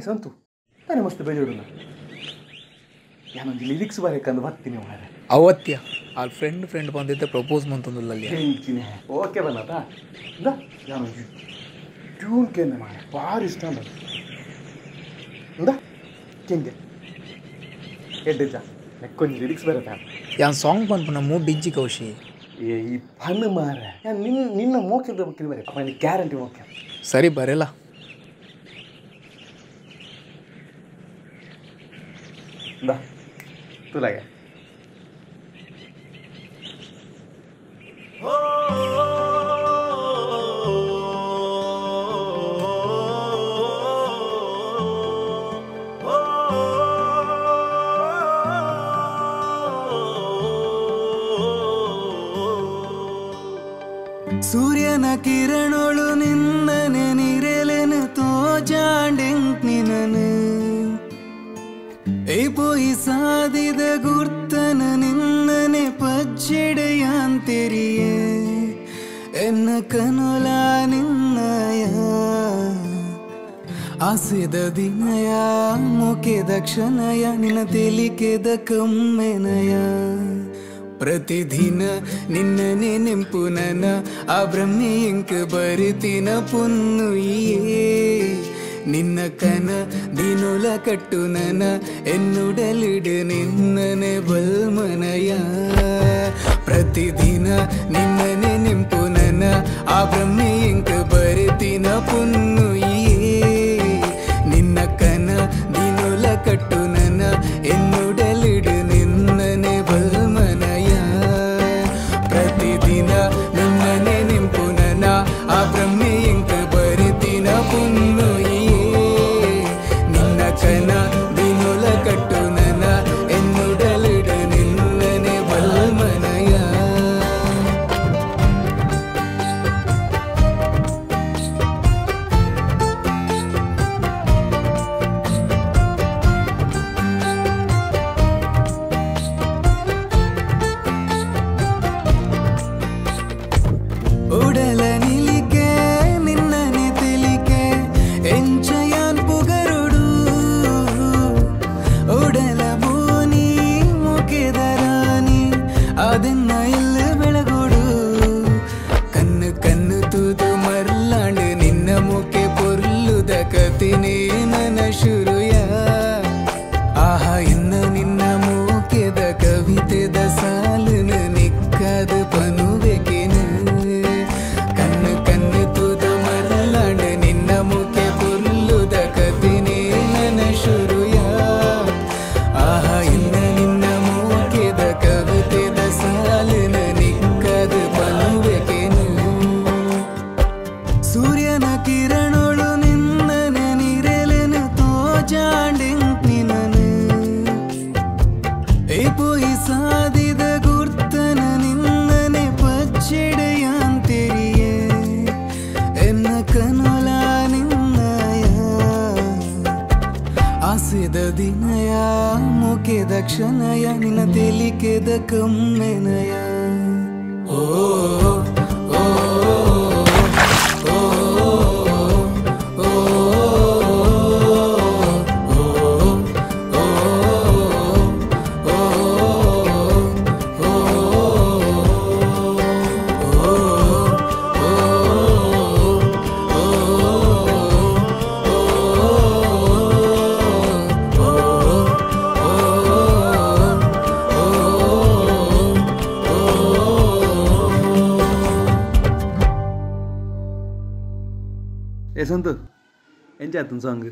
ಸಂತು ತಾನೇ ಮಸ್ತ್ ಬೇಜಾರಲ್ಲ ಯಾನೊಂದು ಲಿರಿಕ್ಸ್ ಬರಬೇಕಂದು ಬರ್ತೀನಿ ಮಾರೆ ಅವತ್ಯ ಆ ಫ್ರೆಂಡ್ ಬಂದಿದ್ದೆ ಪ್ರಪೋಸ್ ಮಂತಂದಿಲ್ಲ ಅಲ್ಲಿ ಹೇಳ್ತೀನಿ ಓಕೆ ಬನ್ನತ ಇಂದ ಯಾನೊಂದು ಟ್ಯೂನ್ ಕೇಂದ್ರ ಮಾರೆ ಭಾರಿ ಇಷ್ಟ ಅಂದ ಇಂದ ಕೇಂಗೆ ಎಡ್ಡಿದ್ದ ನೆಕ್ಕೊಂದು ಲಿರಿಕ್ಸ್ ಬರುತ್ತೆ ಯಾನ್ ಸಾಂಗ್ ಬಂದ್ಪು ನಮ್ಮ ಮೂಡ್ ಡಿಜ್ಜಿ ಕೌಶಿ ಏ ಈ ಪನ್ ಮಾರೆ ನಿನ್ನ ಮೋಕ್ಯದ ಬಗ್ಗೆ ಬರೀ ಅವನಿಗೆ ಗ್ಯಾರಂಟಿ ಮೋಕ್ಯ ಸರಿ ಬರಲ್ಲ ಇಂದ ತುಲಾಗೆ ಸೂರ್ಯನ ಕಿರಣಗಳು ನಿನ್ನನೆ ನಿರೆಲೆನು ತೋಜಾಂಡೆಂಕ್ ನಿನನು ಏಪೋಯಿ ಸಾದಿದ ಗುರ್ತನ ನಿನ್ನನೆ ಪಚ್ಚೆಡೆಯಾಂತೆರಿಯೇ ಎನ್ನ ಕನುಲ ನಿನ್ನಯ ಆಸೆದ ದಿನಯ ಮುಖೆದ ಕ್ಷಣಯ ನಿನ್ನ ತೆಲಿಕೆದ ಕಮ್ಮೆನಯ ಪ್ರತಿದಿನ ನಿನ್ನನೆ ನೆಂಪು ನನ ಆ ಬ್ರಹ್ಮಿ ಇಂಕ ಬರಿತಿನ ಪುನ್ನುಯೇ ನಿನ್ನ ಕನ ದಿನುಲ ಕಟ್ಟು ನನ ಎನ್ನುಡಲಿಡು ನಿನ್ನನೆ ಬಲ್ಮನಯ ಪ್ರತಿದಿನ ನಿನ್ನನೆ ನೆಂಪು ನನ ಆ ಬ್ರಹ್ಮಿ ಇಂಕ ಬರಿತಿನ ಪುನ್ನುಯೇ ನಿನ್ನ ಕನ ದಿನುಲ ಕಟ್ಟು ನನ ಎನ್ನುಡಲಿಡು ನಿನ್ನನೆ ಬಲ್ಮನಯ ಪ್ರತಿದಿನ ನಿನ್ನನೆ ನೆಂಪು ನನ ಆ ಬ್ರಹ್ಮಿ ಇಂಕ ಬರಿತಿನ ಪುನ್ನುಯೇ ನಿನ್ನ ಕನ ದಿನುಲ ಕಟ್ಟು ನನ ಎನ್ನುಡಲಿಡು ನಿನ್ನನೆ ಬಲ್ಮನಯ ಉಡಲ ನಿಲಿಕೆ ನಿನ್ನನೆ ತೆಲಿಕೆ ಎಂಚಯಾನ್ ಪುಗರುಡು ಉಡಲ ಬೋನಿ ಮುಖೆದ ರಾಣಿ ಅದನ್ನ ಇಲ್ಲ ಬೆಳಗೋಡು ಕಣ್ಣು ಕಣ್ಣು ತೂದು ಮರ್ಲಾಂಡು ನಿನ್ನ ಮುಖೆ ಪೊರ್ಲುದ ಕತಿನೇ ನನ್ನ ಶುರುಯ ಆಹಾ ಇನ್ನ ನಿನ್ನ ಮೂಕೆದ ಕವಿತೆದ ಸಾಲುನ ನಿಕ್ಕದ ಪನುವೆಕೆನು ಕಣ್ಣು ಕಣ್ಣು ತೂದ ಮರಲಾಂಡ ನಿನ್ನ ಮುಖೆ ಪುರ್ಲುದ ಕತಿನೇ ನನ್ನ ಶುರುಯ ಆಹಾ ಇನ್ನ ನಿನ್ನ ಮೂಕೆದ ಕವಿತೆದ ಸಾಲುನ ನಿಕ್ಕದ ಪನುವೆಕೆನು ಸೂರ್ಯನ ಕಿರಣಗಳು ನಿನ್ನನೆ ನಿರೆಲೆನು ತೋಜಾಂಡೆಂಕ್ ನಿನನು ಏಪೋಯಿ ಸಾದಿದ ಗುರ್ತನ ನಿನ್ನನೆ ಪಚ್ಚೆಡೆಯಾಂತೆರಿಯೇ ಎನ್ನ ಕನುಲ ನಿನ್ನಯ ಆಸೆದ ದಿನಯ ಮುಖೆದ ಕ್ಷಣಯ ನಿನ್ನ ತೆಲಿಕೆದ ಕಮ್ಮೆನಯ ಓ ಓ ए संतू ಎಂಚಾತನ್ ಸಾಂಗ್